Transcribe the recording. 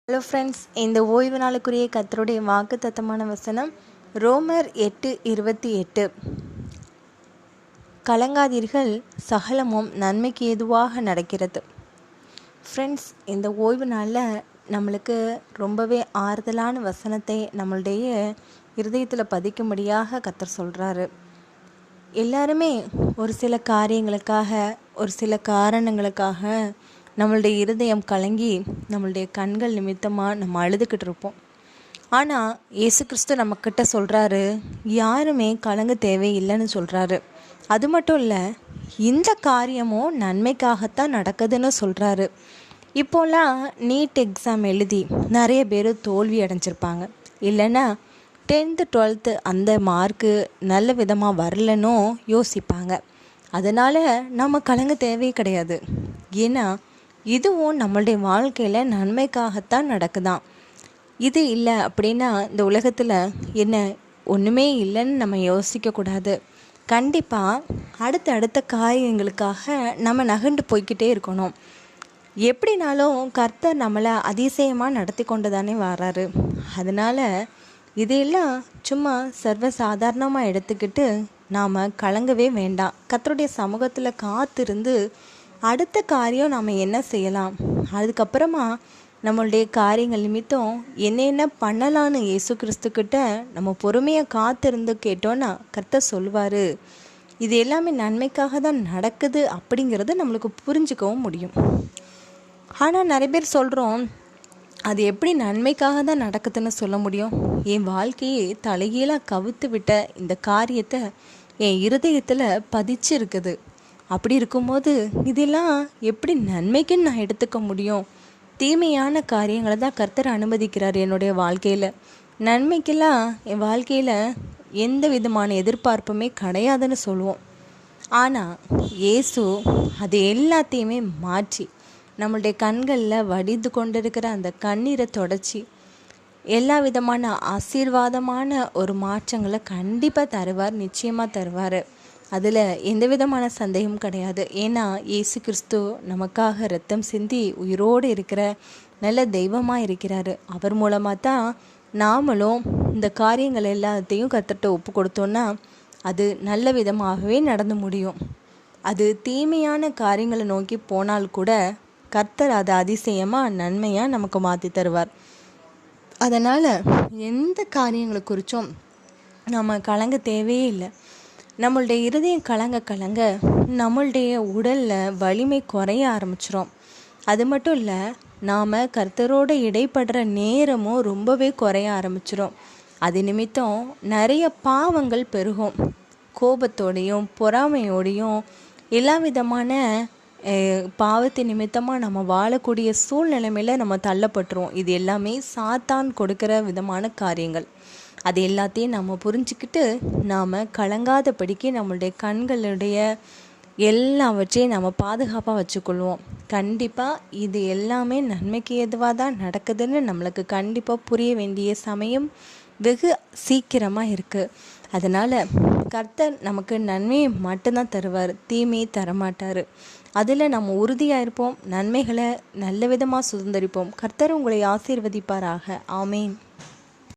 Hello friends, இந்த ஓய்வு நாளுக்குரிய கர்த்தருடைய வாக்கு தத்தமான வசனம் ரோமர் 8:28. கலங்காதீர்கள், சகலமும் நன்மைக்கு ஏதுவாக நடக்கிறது. ஃப்ரெண்ட்ஸ், இந்த ஓய்வு நாளில் நம்மளுக்கு ரொம்பவே ஆறுதலான வசனத்தை நம்மளுடைய இருதயத்தில் பதிக்கும்படியாக கர்த்தர் சொல்கிறாரு. எல்லாருமே ஒரு சில காரியங்களுக்காக, ஒரு சில காரணங்களுக்காக நம்மளுடைய இருதயம் கலங்கி நம்மளுடைய கண்கள் நிமித்தமாக நம்ம அழுதுகிட்டு இருப்போம். ஆனால் இயேசு கிறிஸ்து நம்மக்கிட்ட சொல்கிறாரு, யாருமே கலங்க தேவையில்லைன்னு சொல்கிறாரு. அது மட்டும் இல்லை, இந்த காரியமும் நன்மைக்காகத்தான் நடக்குதுன்னு சொல்கிறாரு. இப்போலாம் நீட் எக்ஸாம் எழுதி நிறைய பேர் தோல்வி அடைஞ்சிருப்பாங்க. இல்லைன்னா 10th 12th அந்த மார்க்கு நல்ல விதமாக வரலன்னு யோசிப்பாங்க. அதனால் நம்ம கலங்க தேவையே கிடையாது. ஏன்னா இதுவும் நம்மளுடைய வாழ்க்கையில் நன்மைக்காகத்தான் நடக்குதான். இது இல்லை அப்படின்னா இந்த உலகத்தில் என்ன ஒன்றுமே இல்லைன்னு நம்ம யோசிக்கக்கூடாது. கண்டிப்பாக அடுத்த காரியங்களுக்காக நம்ம நகண்டு போய்கிட்டே இருக்கணும். எப்படினாலும் கர்த்தர் நம்மளை அதிசயமாக நடத்தி கொண்டு தானே வராரு. அதனால் இதையெல்லாம் சும்மா சர்வசாதாரணமாக எடுத்துக்கிட்டு நாம் கலங்கவே வேண்டாம். கர்த்தருடைய சமூகத்தில் காத்திருந்து அடுத்த காரியம் நாம் என்ன செய்யலாம், அதுக்கப்புறமா நம்மளுடைய காரியங்கள் நிமித்தம் என்ன பண்ணலான்னு இயேசு கிறிஸ்துக்கிட்ட நம்ம பொறுமையாக காத்திருந்து கேட்டோன்னா கர்த்தர் சொல்வார். இது எல்லாமே நன்மைக்காக தான் நடக்குது அப்படிங்கிறது நம்மளுக்கு புரிஞ்சுக்கவும் முடியும். ஆனால் நிறைய பேர் சொல்கிறோம், அது எப்படி நன்மைக்காக தான் நடக்குதுன்னு சொல்ல முடியும்? என் வாழ்க்கையை தலைகீழாக கவுத்து விட்ட இந்த காரியத்தை என் இருதயத்தில் பதிச்சு இருக்குது. அப்படி இருக்கும்போது இதெல்லாம் எப்படி நன்மைக்குன்னு நான் எடுத்துக்க முடியும்? தீமையான காரியங்களை தான் கர்த்தர் அனுமதிக்கிறார் என்னுடைய வாழ்க்கையில். நன்மைக்கெல்லாம் என் வாழ்க்கையில் எந்த விதமான எதிர்பார்ப்புமே கிடையாதுன்னு சொல்லுவோம். ஆனால் இயேசு அது எல்லாத்தையுமே மாற்றி நம்மளுடைய கண்களில் வடிந்து கொண்டிருக்கிற அந்த கண்ணீரை தொடச்சி எல்லா விதமான ஆசீர்வாதமான ஒரு மாற்றங்களை கண்டிப்பாக தருவார், நிச்சயமாக தருவார். அதில் எந்த விதமான சந்தேகமும் கிடையாது. ஏன்னா இயேசு கிறிஸ்து நமக்காக ரத்தம் சிந்தி உயிரோடு இருக்கிற நல்ல தெய்வமாக இருக்கிறாரு. அவர் மூலமாக தான் நாமளும் இந்த காரியங்கள் எல்லாத்தையும் கர்த்தர்கிட்ட ஒப்பு கொடுத்தோன்னா அது நல்ல விதமாகவே நடந்து முடியும். அது தீமையான காரியங்களை நோக்கி போனால் கூட கர்த்தர் அதை அதிசயமாக நன்மையாக நமக்கு மாற்றி தருவார். அதனால் எந்த காரியங்களை குறித்தும் நம்ம கலங்க தேவையே இல்லை. நம்மளுடைய இருதயம் கலங்க நம்மளுடைய உடலில் வலிமை குறைய ஆரம்பிச்சிடும். அது மட்டும் இல்லை, நாம் கர்த்தரோடு இடைப்படுற நேரமும் ரொம்பவே குறைய ஆரம்பிச்சிடும். அது நிமித்தம் நிறைய பாவங்கள் பெருகும். கோபத்தோடையும் பொறாமையோடையும் எல்லா விதமான பாவத்தின் நிமித்தமாக நம்ம வாழக்கூடிய சூழ்நிலைமையில் நம்ம தள்ளப்பட்டுருவோம். இது எல்லாமே சாத்தான் கொடுக்குற விதமான காரியங்கள். அது எல்லாத்தையும் நம்ம புரிஞ்சுக்கிட்டு நாம் கலங்காதபடிக்கு நம்மளுடைய கண்களுடைய எல்லாவற்றையும் நம்ம பாதுகாப்பாக வச்சுக்கொள்வோம். கண்டிப்பாக இது எல்லாமே நன்மைக்கு எதுவாக தான் நடக்குதுன்னு நம்மளுக்கு கண்டிப்பாக புரிய வேண்டிய சமயம் வெகு சீக்கிரமாக இருக்குது. அதனால் கர்த்தர் நமக்கு நன்மையை மட்டும்தான் தருவார், தீமையை தரமாட்டார். அதில் நம்ம உறுதியாக இருப்போம், நன்மைகளை நல்ல விதமாக சுதந்திரிப்போம். கர்த்தர் உங்களை ஆசீர்வதிப்பாராக. ஆமேன்.